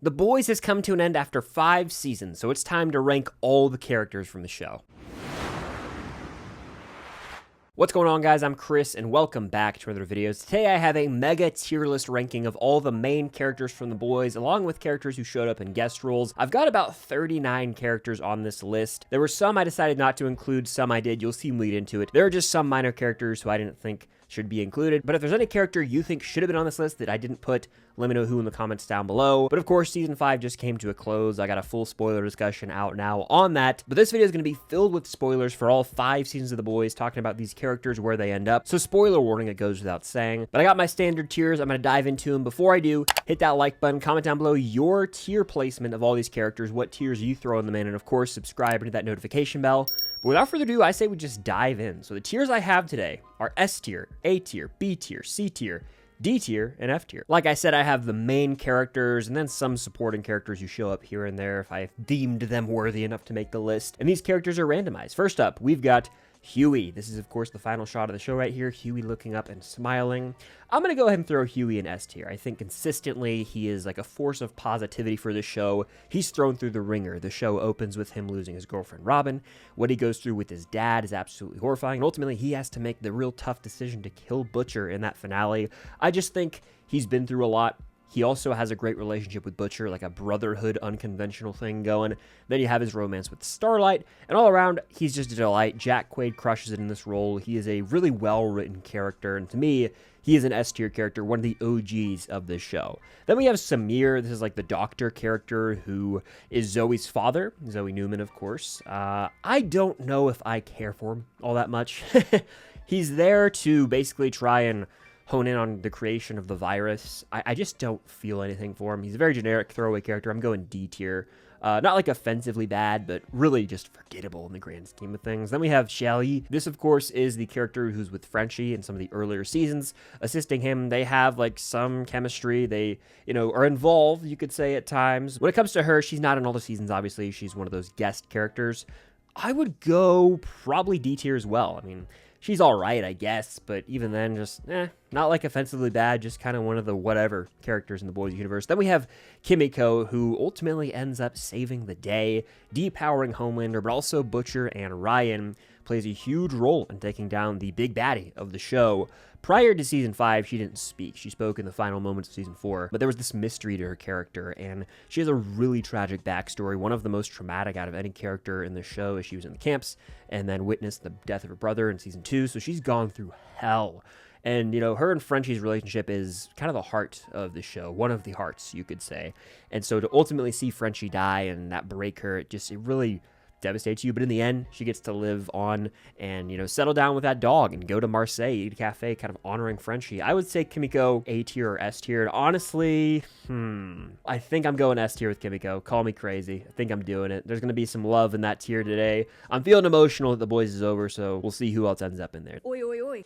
The Boys has come to an end after 5 seasons, so it's time to rank all the characters from the show. What's going on, guys? I'm Chris, and welcome back to another video. Today I have a mega tier list ranking of all the main characters from The Boys, along with characters who showed up in guest roles. I've got about 39 characters on this list. There were some I decided not to include, some I did. You'll see them lead into it. There are just some minor characters who I didn't think should be included, but if there's any character you think should have been on this list that I didn't put, let me know who in the comments down below. But of course, season 5 just came to a close. I got a full spoiler discussion out now on that, but this video is going to be filled with spoilers for all 5 seasons of The Boys, talking about these characters, where they end up. So spoiler warning, it goes without saying, but I got my standard tiers. I'm going to dive into them. Before I do, hit that like button, comment down below your tier placement of all these characters, what tiers you throw them in, and of course, subscribe and hit that notification bell. But without further ado, I say we just dive in. So the tiers I have today are S tier, A tier, B tier, C tier, D tier, and F tier. Like I said, I have the main characters and then some supporting characters who show up here and there if I deemed them worthy enough to make the list. And these characters are randomized. First up, we've got Hughie. This is, of course, the final shot of the show right here. Hughie looking up and smiling. I'm going to go ahead and throw Hughie in S tier. I think consistently he is like a force of positivity for the show. He's thrown through the ringer. The show opens with him losing his girlfriend, Robin. What he goes through with his dad is absolutely horrifying. And ultimately, he has to make the real tough decision to kill Butcher in that finale. I just think he's been through a lot. He also has a great relationship with Butcher, like a brotherhood, unconventional thing going. Then you have his romance with Starlight, and all around, he's just a delight. Jack Quaid crushes it in this role. He is a really well-written character, and to me, he is an S-tier character, one of the OGs of this show. Then we have Samir. This is like the doctor character who is Zoe's father, Zoe Newman, of course. I don't know if I care for him all that much. He's there to basically try and hone in on the creation of the virus. I just don't feel anything for him. He's a very generic throwaway character. I'm going D tier. Not like offensively bad, but really just forgettable in the grand scheme of things. Then we have Shelly. This, of course, is the character who's with Frenchie in some of the earlier seasons, assisting him. They have like some chemistry. They, are involved, you could say, at times. When it comes to her, she's not in all the seasons, obviously. She's one of those guest characters. I would go probably D tier as well. I mean, she's all right, I guess, but even then, just, not like offensively bad, just kind of one of the whatever characters in the Boys universe. Then we have Kimiko, who ultimately ends up saving the day, depowering Homelander, but also Butcher and Ryan. Plays a huge role in taking down the big baddie of the show. Prior to season 5, she didn't speak. She spoke in the final moments of season 4, but there was this mystery to her character, and she has a really tragic backstory, one of the most traumatic out of any character in the show, as she was in the camps and then witnessed the death of her brother in season 2, so she's gone through hell. And, her and Frenchie's relationship is kind of the heart of the show, one of the hearts, you could say. And so to ultimately see Frenchie die and that break her, it really devastates you, but in the end, she gets to live on and, settle down with that dog and go to Marseille, eat a cafe, kind of honoring Frenchie. I would say Kimiko A tier or S tier. And honestly, I think I'm going S tier with Kimiko. Call me crazy. I think I'm doing it. There's going to be some love in that tier today. I'm feeling emotional that The Boys is over, so we'll see who else ends up in there. Oi, oi, oi.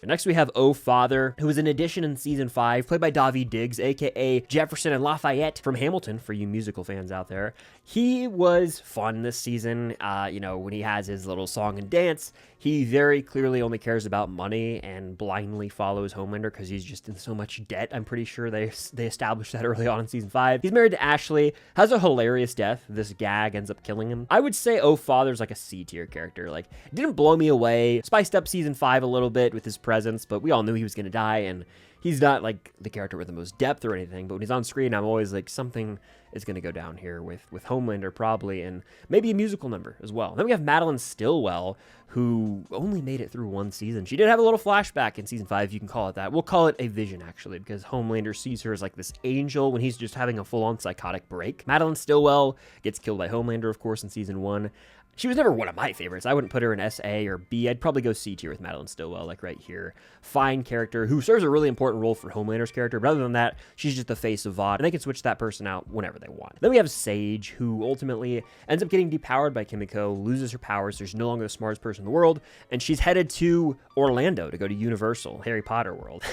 Next, we have Oh Father, who is an addition in season 5, played by Daveed Diggs, aka Jefferson and Lafayette from Hamilton, for you musical fans out there. He was fun this season. When he has his little song and dance, he very clearly only cares about money and blindly follows Homelander because he's just in so much debt. I'm pretty sure they established that early on in season 5. He's married to Ashley, has a hilarious death. This gag ends up killing him. I would say Oh Father's like a C tier character. Like, didn't blow me away. Spiced up season 5 a little bit with his presence, but we all knew he was going to die, and he's not like the character with the most depth or anything, but when he's on screen, I'm always like, something is going to go down here with Homelander probably, and maybe a musical number as well. Then we have Madeline Stillwell, who only made it through 1 season. She did have a little flashback in season 5, if you can call it that. We'll call it a vision, actually, because Homelander sees her as like this angel when he's just having a full-on psychotic break. Madeline Stillwell gets killed by Homelander, of course, in season 1. She was never one of my favorites. I wouldn't put her in S, A, or B. I'd probably go C tier with Madeline Stillwell, like right here. Fine character who serves a really important role for Homelander's character. But other than that, she's just the face of VOD, and they can switch that person out whenever they want. Then we have Sage, who ultimately ends up getting depowered by Kimiko, loses her powers. There's no longer the smartest person in the world, and she's headed to Orlando to go to Universal, Harry Potter World.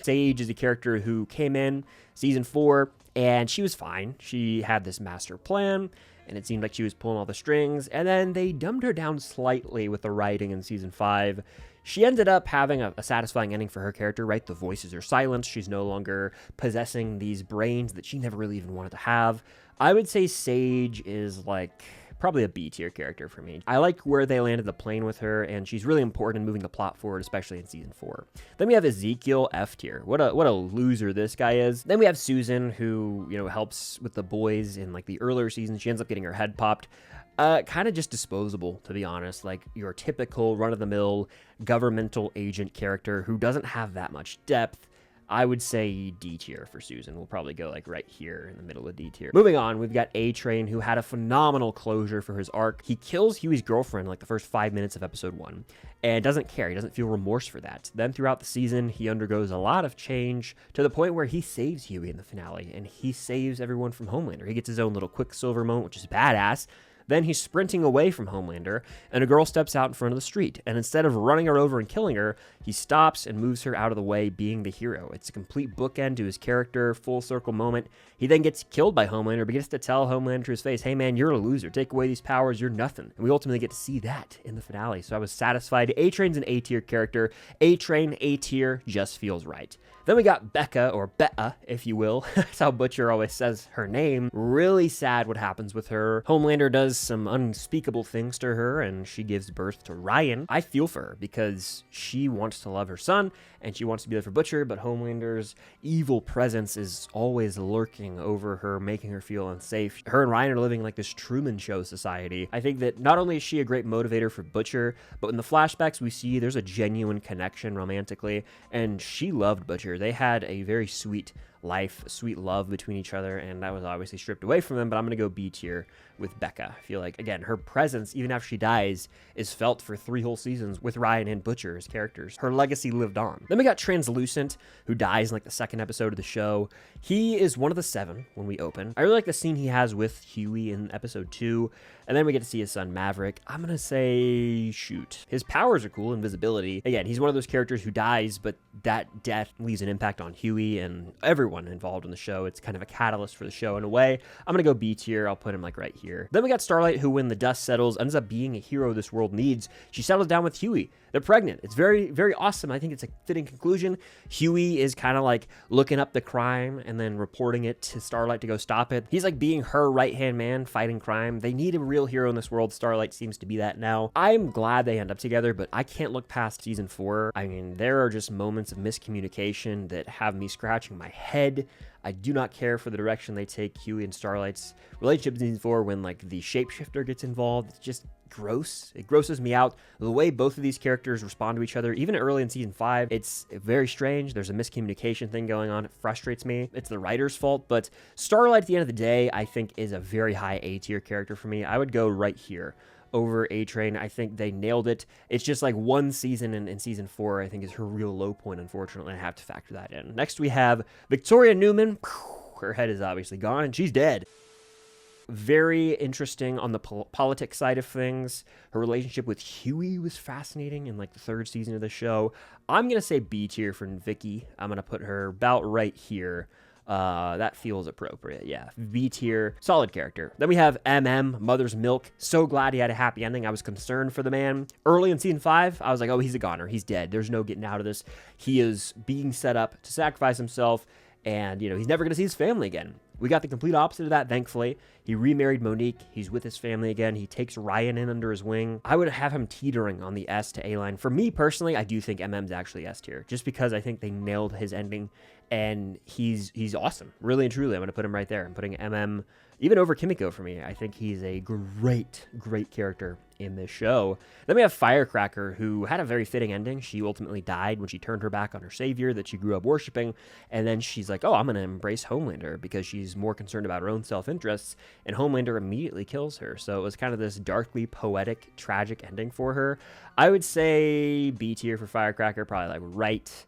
Sage is a character who came in season 4, and she was fine. She had this master plan, and it seemed like she was pulling all the strings, and then they dumbed her down slightly with the writing in season 5. She ended up having a satisfying ending for her character, right? The voices are silenced. She's no longer possessing these brains that she never really even wanted to have. I would say Sage is like probably a B tier character for me. I like where they landed the plane with her, and she's really important in moving the plot forward, especially in season 4. Then we have Ezekiel, F tier. What a loser this guy is. Then we have Susan, who, you know, helps with the boys in like the earlier seasons. She ends up getting her head popped. Kind of just disposable, to be honest. Like your typical run-of-the-mill governmental agent character who doesn't have that much depth. I would say D tier for Susan. We'll probably go like right here in the middle of D tier. Moving on, we've got A-Train, who had a phenomenal closure for his arc. He kills Hughie's girlfriend like the first 5 minutes of episode 1 and doesn't care. He doesn't feel remorse for that. Then throughout the season, he undergoes a lot of change to the point where he saves Hughie in the finale, and he saves everyone from Homelander. He gets his own little Quicksilver moment, which is badass. Then he's sprinting away from Homelander, and a girl steps out in front of the street, and instead of running her over and killing her, he stops and moves her out of the way, being the hero. It's a complete bookend to his character, full circle moment. He then gets killed by Homelander, but gets to tell Homelander to his face, hey man, you're a loser. Take away these powers, you're nothing. And we ultimately get to see that in the finale, so I was satisfied. A-Train's an A-tier character. A-Train, A-tier, just feels right. Then we got Becca, or Betta, if you will. That's how Butcher always says her name. Really sad what happens with her. Homelander does some unspeakable things to her, and she gives birth to Ryan. I feel for her because she wants to love her son, and she wants to be there for Butcher, but Homelander's evil presence is always lurking over her, making her feel unsafe. Her and Ryan are living like this Truman Show society. I think that not only is she a great motivator for Butcher, but in the flashbacks we see there's a genuine connection romantically, and she loved Butcher. They had a very sweet life, sweet love between each other, and that was obviously stripped away from them, but I'm going to go B tier with Becca. I feel like, again, her presence, even after she dies, is felt for 3 whole seasons with Ryan and Butcher as characters. Her legacy lived on. Then we got Translucent, who dies in like the 2nd episode of the show. He is one of the 7 when we open. I really like the scene he has with Hughie in episode 2, and then we get to see his son Maverick. I'm going to say shoot. His powers are cool, invisibility. Again, he's one of those characters who dies, but that death leaves an impact on Hughie and everyone involved in the show. It's kind of a catalyst for the show in a way. I'm gonna go B tier. I'll put him like right here. Then we got Starlight, who when the dust settles ends up being a hero this world needs. She settles down with Hughie. They're pregnant. It's very, very awesome. I think it's a fitting conclusion. Hughie is kind of like looking up the crime and then reporting it to Starlight to go stop it. He's like being her right-hand man fighting crime. They need a real hero in this world. Starlight seems to be that now. I'm glad they end up together, but I can't look past season 4. I mean, there are just moments of miscommunication that have me scratching my head. I do not care for the direction they take Hughie and Starlight's relationship in season 4 when like the shapeshifter gets involved. It's just gross. It grosses me out. The way both of these characters respond to each other, even early in season 5, it's very strange. There's a miscommunication thing going on. It frustrates me. It's the writer's fault, but Starlight at the end of the day, I think is a very high A tier character for me. I would go right here over A-Train. I think they nailed it. It's just like one season in season 4, I think, is her real low point, unfortunately. I have to factor that in. Next, we have Victoria Newman. Her head is obviously gone, and she's dead. Very interesting on the politics side of things. Her relationship with Hughie was fascinating in like the 3rd season of the show. I'm going to say B tier for Vicky. I'm going to put her about right here. That feels appropriate. Yeah, B tier, solid character. Then we have Mother's Milk. So glad he had a happy ending. I was concerned for the man. Early in season 5, I was like, oh, he's a goner. He's dead. There's no getting out of this. He is being set up to sacrifice himself, and, you know, he's never going to see his family again. We got the complete opposite of that, thankfully. He remarried Monique. He's with his family again. He takes Ryan in under his wing. I would have him teetering on the S to A line. For me personally, I do think MM's actually S tier, just because I think they nailed his ending, and he's awesome. Really and truly, I'm going to put him right there. I'm putting MM even over Kimiko for me. I think he's a great, great character in this show. Then we have Firecracker, who had a very fitting ending. She ultimately died when she turned her back on her savior that she grew up worshiping, and then she's like, oh, I'm going to embrace Homelander because she's more concerned about her own self-interests, and Homelander immediately kills her. So it was kind of this darkly poetic, tragic ending for her. I would say B tier for Firecracker, probably like right.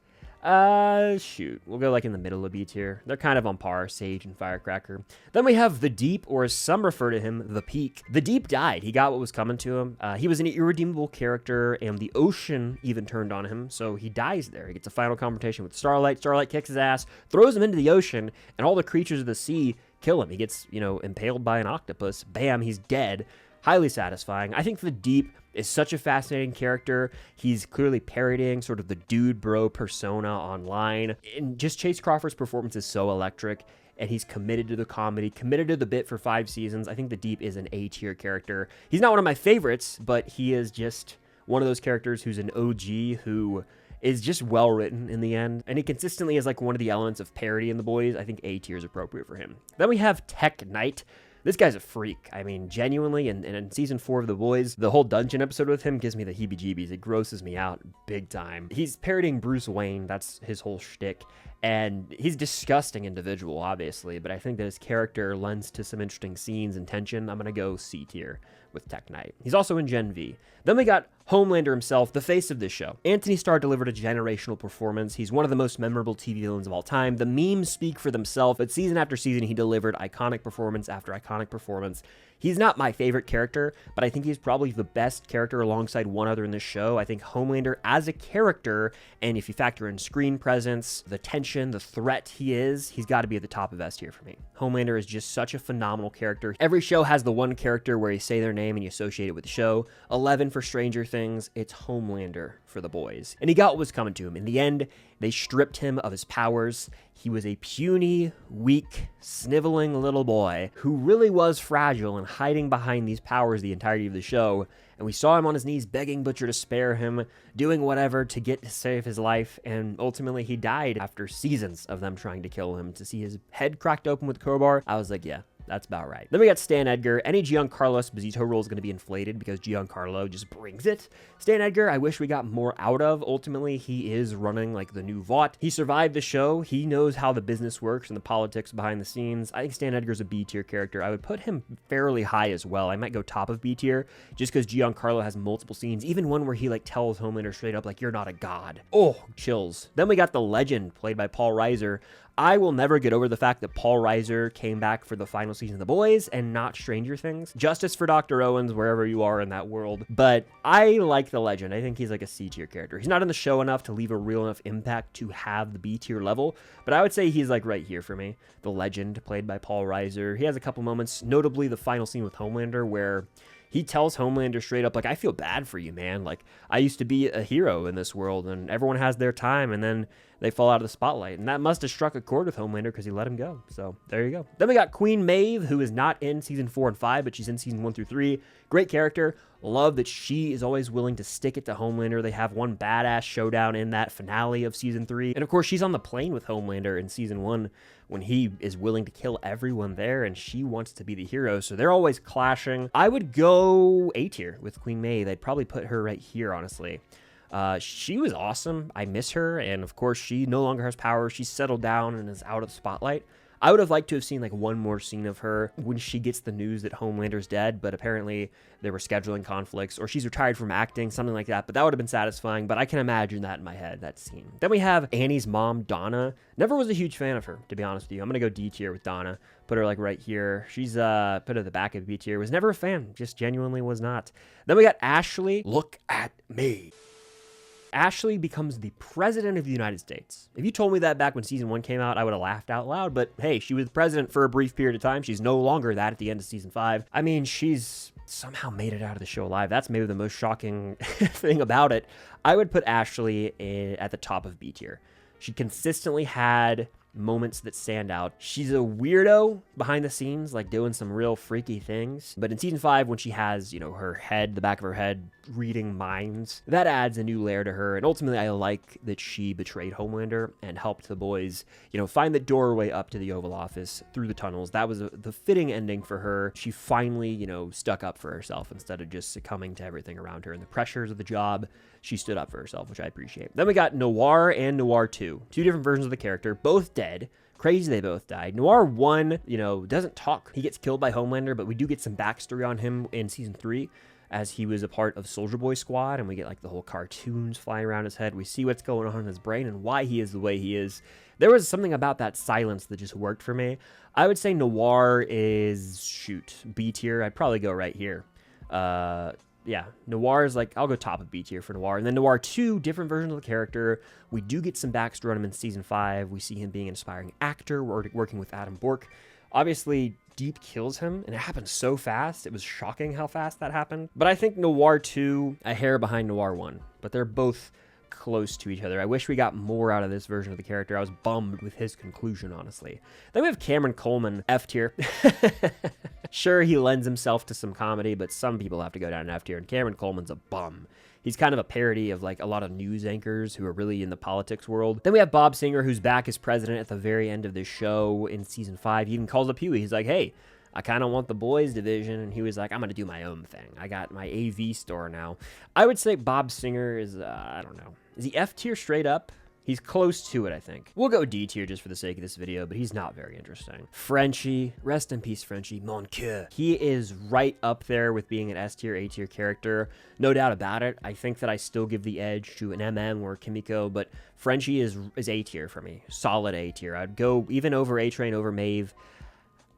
Shoot. We'll go like in the middle of B tier. They're kind of on par, Sage and Firecracker. Then we have the Deep, or as some refer to him, the Peak. The Deep died. He got what was coming to him. He was an irredeemable character, and the ocean even turned on him, so he dies there. He gets a final confrontation with Starlight. Starlight kicks his ass, throws him into the ocean, and all the creatures of the sea kill him. He gets, you know, impaled by an octopus. Bam, he's dead. highly satisfying. I think the Deep is such a fascinating character. He's clearly parodying sort of the dude bro persona online. And just Chace Crawford's performance is so electric, and he's committed to the comedy, committed to the bit for 5 seasons. I think the Deep is an A-tier character. He's not one of my favorites, but he is just one of those characters who's an OG who is just well written in the end, and he consistently is like one of the elements of parody in The Boys. I think A-tier is appropriate for him. Then we have Tech Knight. This guy's a freak. I mean, genuinely, and in season 4 of The Boys, the whole dungeon episode with him gives me the heebie-jeebies. It grosses me out big time. He's parodying Bruce Wayne. That's his whole shtick. And he's a disgusting individual, obviously, but I think that his character lends to some interesting scenes and tension. I'm going to go C tier with Tech Knight. He's also in Gen V. Then we got Homelander himself, the face of this show. Antony Starr delivered a generational performance. He's one of the most memorable TV villains of all time. The memes speak for themselves, but season after season, he delivered iconic performance after iconic performance. He's not my favorite character, but I think he's probably the best character alongside one other in this show. I think Homelander as a character, and if you factor in screen presence, the tension, the threat he's got to be at the top of S tier for me. Homelander is just such a phenomenal character. Every show has the one character where you say their name and you associate it with the show. 11 for Stranger Things, it's Homelander for The Boys. And he got what was coming to him. In the end, they stripped him of his powers. He was a puny, weak, sniveling little boy who really was fragile and hiding behind these powers the entirety of the show. And we saw him on his knees begging Butcher to spare him, doing whatever to save his life, and ultimately he died after seasons of them trying to kill him. To see his head cracked open with a crowbar, I was like, yeah, that's about right. Then we got Stan Edgar. Any Giancarlo Esposito role is going to be inflated because Giancarlo just brings it. Stan Edgar, I wish we got more out of. Ultimately, he is running like the new Vought. He survived the show. He knows how the business works and the politics behind the scenes. I think Stan Edgar's a B tier character. I would put him fairly high as well. I might go top of B tier just because Giancarlo has multiple scenes, even one where he like tells Homelander straight up like, you're not a god. Oh, chills. Then we got the Legend played by Paul Reiser. I will never get over the fact that Paul Reiser came back for the final season of The Boys and not Stranger Things. Justice for Dr. Owens, wherever you are in that world. But I like the Legend. I think he's like a C tier character. He's not in the show enough to leave a real enough impact to have the B tier level, but I would say he's like right here for me. The Legend, played by Paul Reiser. He has a couple moments, notably the final scene with Homelander, where he tells Homelander straight up, like, I feel bad for you, man. Like, I used to be a hero in this world, and everyone has their time, and then they fall out of the spotlight. And that must have struck a chord with Homelander because he let him go. So there you go. Then we got Queen Maeve, who is not in season 4 and 5, but she's in season 1 through 3. Great character. Love that she is always willing to stick it to Homelander. They have one badass showdown in that finale of season 3. And of course, she's on the plane with Homelander in season 1 when he is willing to kill everyone there and she wants to be the hero. So they're always clashing. I would go A tier with Queen Maeve. I'd probably put her right here, honestly. She was awesome. I miss her. And of course, she no longer has power. She's settled down and is out of the spotlight. I would have liked to have seen like one more scene of her when she gets the news that Homelander's dead, but apparently there were scheduling conflicts or she's retired from acting, something like that. But that would have been satisfying, but I can imagine that in my head, that scene. Then we have Annie's mom, Donna. Never was a huge fan of her, to be honest with you. I'm going to go D tier with Donna. Put her like right here. She's put her at the back of B tier. Was never a fan, just genuinely was not. Then we got Ashley. Look at me. Ashley becomes the president of the United States. If you told me that back when season 1 came out, I would have laughed out loud, but hey, she was president for a brief period of time. She's no longer that at the end of season 5. I mean, she's somehow made it out of the show alive. That's maybe the most shocking thing about it. I would put Ashley at the top of B tier. She consistently had moments that stand out. She's a weirdo behind the scenes, like doing some real freaky things. But in season 5, when she has, you know, her head, the back of her head, reading minds, that adds a new layer to her. And ultimately, I like that she betrayed Homelander and helped the boys, you know, find the doorway up to the Oval Office through the tunnels. That was the fitting ending for her. She finally, you know, stuck up for herself instead of just succumbing to everything around her and the pressures of the job. She stood up for herself, which I appreciate. Then we got Noir and Noir 2. Two different versions of the character, both dead. Crazy they both died. Noir 1, you know, doesn't talk. He gets killed by Homelander, but we do get some backstory on him in season 3 as he was a part of Soldier Boy Squad, and we get like the whole cartoons flying around his head. We see what's going on in his brain and why he is the way he is. There was something about that silence that just worked for me. I would say Noir is, shoot, B tier. I'd probably go right here. Yeah, Noir is like, I'll go top of B tier for Noir. And then Noir 2, different versions of the character. We do get some backstory on him in season 5. We see him being an aspiring actor, working with Adam Bork. Obviously, Deep kills him, and it happened so fast. It was shocking how fast that happened. But I think Noir 2, a hair behind Noir 1, but they're both close to each other. I wish we got more out of this version of the character. I was bummed with his conclusion, honestly. Then we have Cameron Coleman, F tier. Sure, he lends himself to some comedy, but some people have to go down in F tier, and Cameron Coleman's a bum. He's kind of a parody of like a lot of news anchors who are really in the politics world. Then we have Bob Singer, who's back as president at the very end of the show in season 5. He even calls up Hughie. He's like, hey, I kind of want the boys division. And he was like, I'm going to do my own thing. I got my AV store now. I would say Bob Singer is, I don't know. Is he F tier straight up? He's close to it, I think. We'll go D tier just for the sake of this video, but he's not very interesting. Frenchie, rest in peace, Frenchie, mon coeur. He is right up there with being an S tier, A tier character. No doubt about it. I think that I still give the edge to an MM or Kimiko, but Frenchie is A tier for me. Solid A tier. I'd go even over A-Train, over Maeve.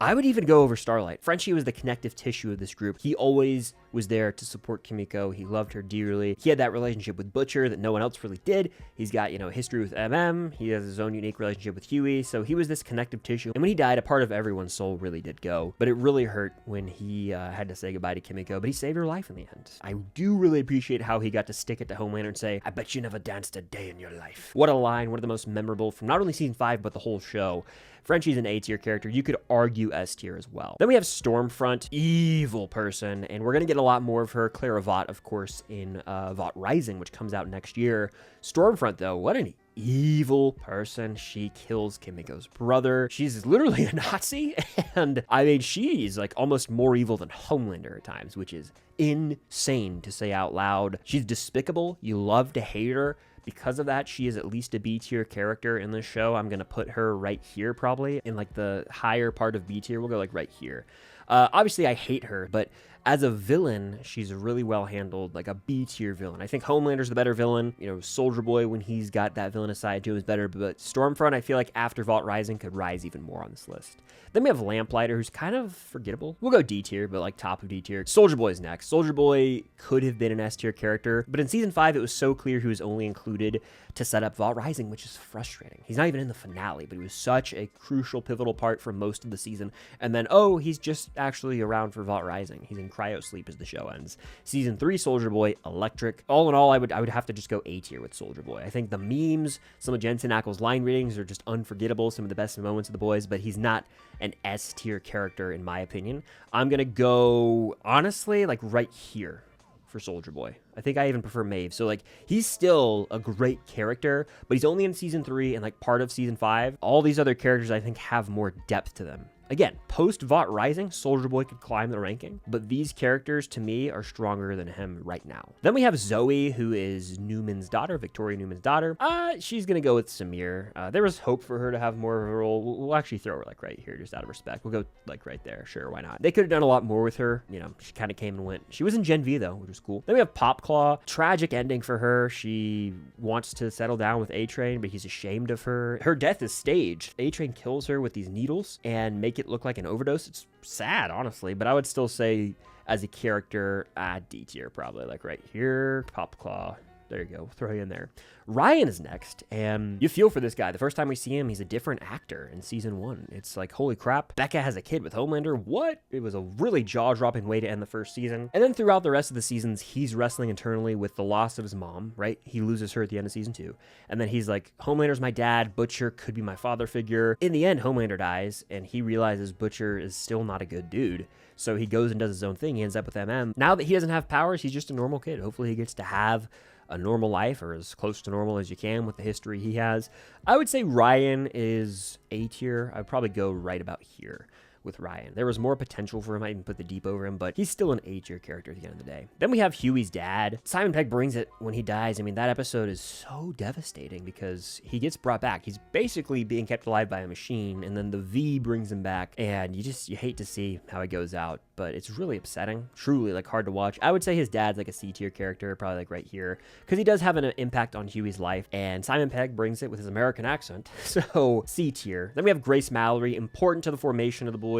I would even go over Starlight. Frenchie was the connective tissue of this group. He always was there to support Kimiko. He loved her dearly. He had that relationship with Butcher that no one else really did. He's got, you know, history with MM. He has his own unique relationship with Hughie. So he was this connective tissue. And when he died, a part of everyone's soul really did go. But it really hurt when he had to say goodbye to Kimiko. But he saved her life in the end. I do really appreciate how he got to stick it to Homelander and say, I bet you never danced a day in your life. What a line. One of the most memorable from not only season 5, but the whole show. Frenchie's an A tier character. You could argue S tier as well. Then we have Stormfront, evil person, and we're going to get a lot more of her. Clara Vought, of course, in Vought Rising, which comes out next year. Stormfront, though, what an evil person. She kills Kimiko's brother. She's literally a Nazi, and I mean, she's like almost more evil than Homelander at times, which is insane to say out loud. She's despicable. You love to hate her. Because of that, she is at least a B tier character in this show. I'm going to put her right here probably in like the higher part of B tier. We'll go like right here. Obviously, I hate her, but as a villain, she's really well handled, like a B tier villain. I think Homelander's the better villain. You know, Soldier Boy, when he's got that villainous side to him, is better. But Stormfront, I feel like after Vault Rising, could rise even more on this list. Then we have Lamplighter, who's kind of forgettable. We'll go D tier, but like top of D tier. Soldier Boy's next. Soldier Boy could have been an S tier character, but in season 5, it was so clear he was only included to set up Vault Rising, which is frustrating. He's not even in the finale, but he was such a crucial, pivotal part for most of the season. And then, oh, he's just actually around for Vault Rising. He's in cryo sleep as the show ends. Season 3, Soldier Boy, electric. All in all, I would have to just go A tier with Soldier Boy. I think the memes, some of Jenson Ackles' line readings are just unforgettable, some of the best moments of the boys, but he's not an S tier character in my opinion. I'm gonna go, honestly, like right here for Soldier Boy. I think I even prefer Maeve. So like, he's still a great character, but he's only in season 3 and like part of season 5. All these other characters I think have more depth to them. Again, post-Vault Rising, Soldier Boy could climb the ranking, but these characters, to me, are stronger than him right now. Then we have Zoe, who is Newman's daughter, Victoria Newman's daughter. She's gonna go with Samir. There was hope for her to have more of a role. We'll actually throw her like right here, just out of respect. We'll go like right there, sure, why not? They could have done a lot more with her. You know, she kind of came and went. She was in Gen V, though, which was cool. Then we have Popclaw. Tragic ending for her. She wants to settle down with A-Train, but he's ashamed of her. Her death is staged. A-Train kills her with these needles and make it look like an overdose. It's sad, honestly, but I would still say as a character, D tier probably, like right here. Popclaw. There you go. Throw you in there. Ryan is next, and you feel for this guy. The first time we see him, he's a different actor in season 1. It's like, holy crap, Becca has a kid with Homelander. What? It was a really jaw-dropping way to end the first season. And then throughout the rest of the seasons, he's wrestling internally with the loss of his mom, right? He loses her at the end of season 2. And then he's like, Homelander's my dad. Butcher could be my father figure. In the end, Homelander dies, and he realizes Butcher is still not a good dude. So he goes and does his own thing. He ends up with MM. Now that he doesn't have powers, he's just a normal kid. Hopefully he gets to have a normal life, or as close to normal as you can with the history he has. I would say Ryan is A tier. I'd probably go right about here with Ryan. There was more potential for him. I even put the deep over him, but he's still an A tier character at the end of the day. Then we have Hughie's dad. Simon Pegg brings it when he dies. I mean, that episode is so devastating because he gets brought back. He's basically being kept alive by a machine, and then the V brings him back, and you hate to see how it goes out, but it's really upsetting. Truly, like, hard to watch. I would say his dad's like a C tier character, probably like right here, because he does have an impact on Hughie's life, and Simon Pegg brings it with his American accent, so C tier. Then we have Grace Mallory, important to the formation of the boys.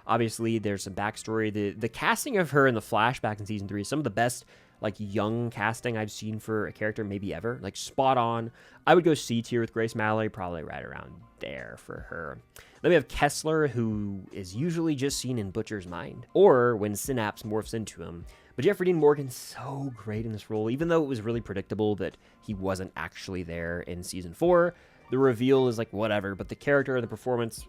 Obviously, there's some backstory. The casting of her in the flashback in season 3 is some of the best like young casting I've seen for a character maybe ever. Like spot on. I would go C tier with Grace Mallory, probably right around there for her. Then we have Kessler, who is usually just seen in Butcher's mind, or when Synapse morphs into him. But Jeffrey Dean Morgan's so great in this role, even though it was really predictable that he wasn't actually there in season 4. The reveal is like whatever, but the character and the performance,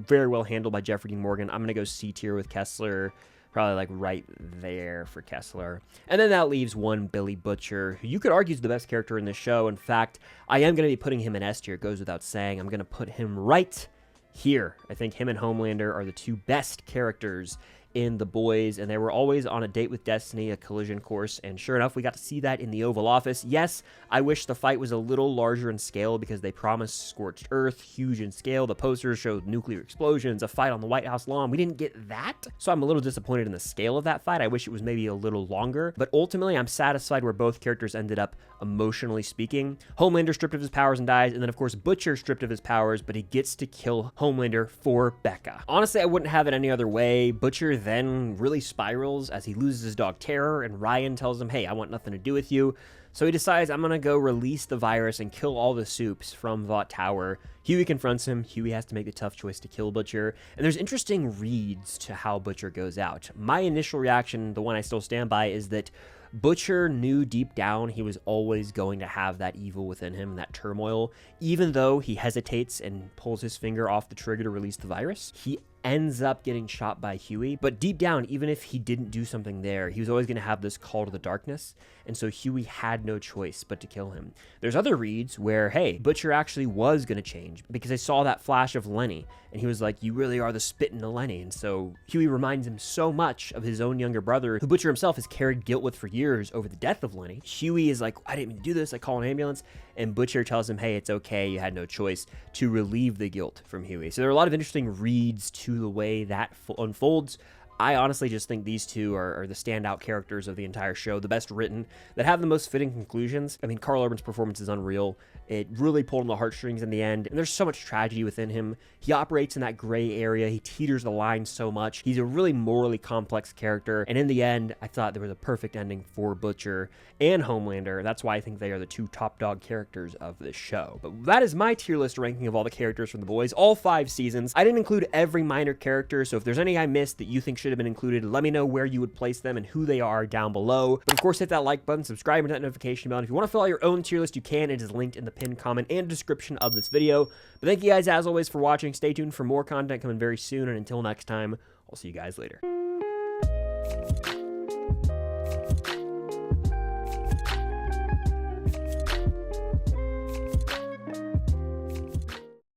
very well handled by Jeffrey Dean Morgan. I'm going to go C tier with Kessler, probably like right there for Kessler. And then that leaves one Billy Butcher, who you could argue is the best character in this show. In fact, I am going to be putting him in S tier. It goes without saying. I'm going to put him right here. I think him and Homelander are the two best characters in The Boys, and they were always on a date with Destiny, a collision course, and sure enough, we got to see that in the Oval Office. Yes, I wish the fight was a little larger in scale because they promised scorched earth, huge in scale. The posters showed nuclear explosions, a fight on the White House lawn. We didn't get that, so I'm a little disappointed in the scale of that fight. I wish it was maybe a little longer, but ultimately, I'm satisfied where both characters ended up emotionally speaking. Homelander stripped of his powers and dies, and then of course Butcher stripped of his powers, but he gets to kill Homelander for Becca. Honestly, I wouldn't have it any other way. Butcher then really spirals as he loses his dog Terror, and Ryan tells him, hey, I want nothing to do with you. So he decides, I'm gonna go release the virus and kill all the Supes from Vought Tower. Hughie confronts him. Hughie has to make the tough choice to kill Butcher, and there's interesting reads to how Butcher goes out. My initial reaction, the one I still stand by, is that Butcher knew deep down he was always going to have that evil within him, that turmoil. Even though he hesitates and pulls his finger off the trigger to release the virus, he ends up getting shot by Hughie. But deep down, even if he didn't do something there, he was always going to have this call to the darkness, and so Hughie had no choice but to kill him. There's other reads where, hey, Butcher actually was going to change because they saw that flash of Lenny, and he was like, you really are the spit in the Lenny. And so Hughie reminds him so much of his own younger brother, who Butcher himself has carried guilt with for years over the death of Lenny. Hughie is like, I didn't mean to do this, I call an ambulance, and Butcher tells him, hey, it's okay, you had no choice, to relieve the guilt from Hughie. So there are a lot of interesting reads to the way that unfolds. I honestly just think these two are the standout characters of the entire show, the best written, that have the most fitting conclusions. I mean, Karl Urban's performance is unreal. It really pulled on the heartstrings in the end, and there's so much tragedy within him. He operates in that gray area. He teeters the line so much. He's a really morally complex character, and in the end, I thought there was a perfect ending for Butcher and Homelander. That's why I think they are the two top dog characters of this show. But that is my tier list ranking of all the characters from The Boys, all 5 seasons. I didn't include every minor character, so if there's any I missed that you think should have been included, let me know where you would place them and who they are down below. But of course, hit that like button, subscribe, and that notification bell. And if you want to fill out your own tier list, you can. It is linked in the pinned comment and description of this video. But thank you guys, as always, for watching. Stay tuned for more content coming very soon, and until next time, I'll see you guys later.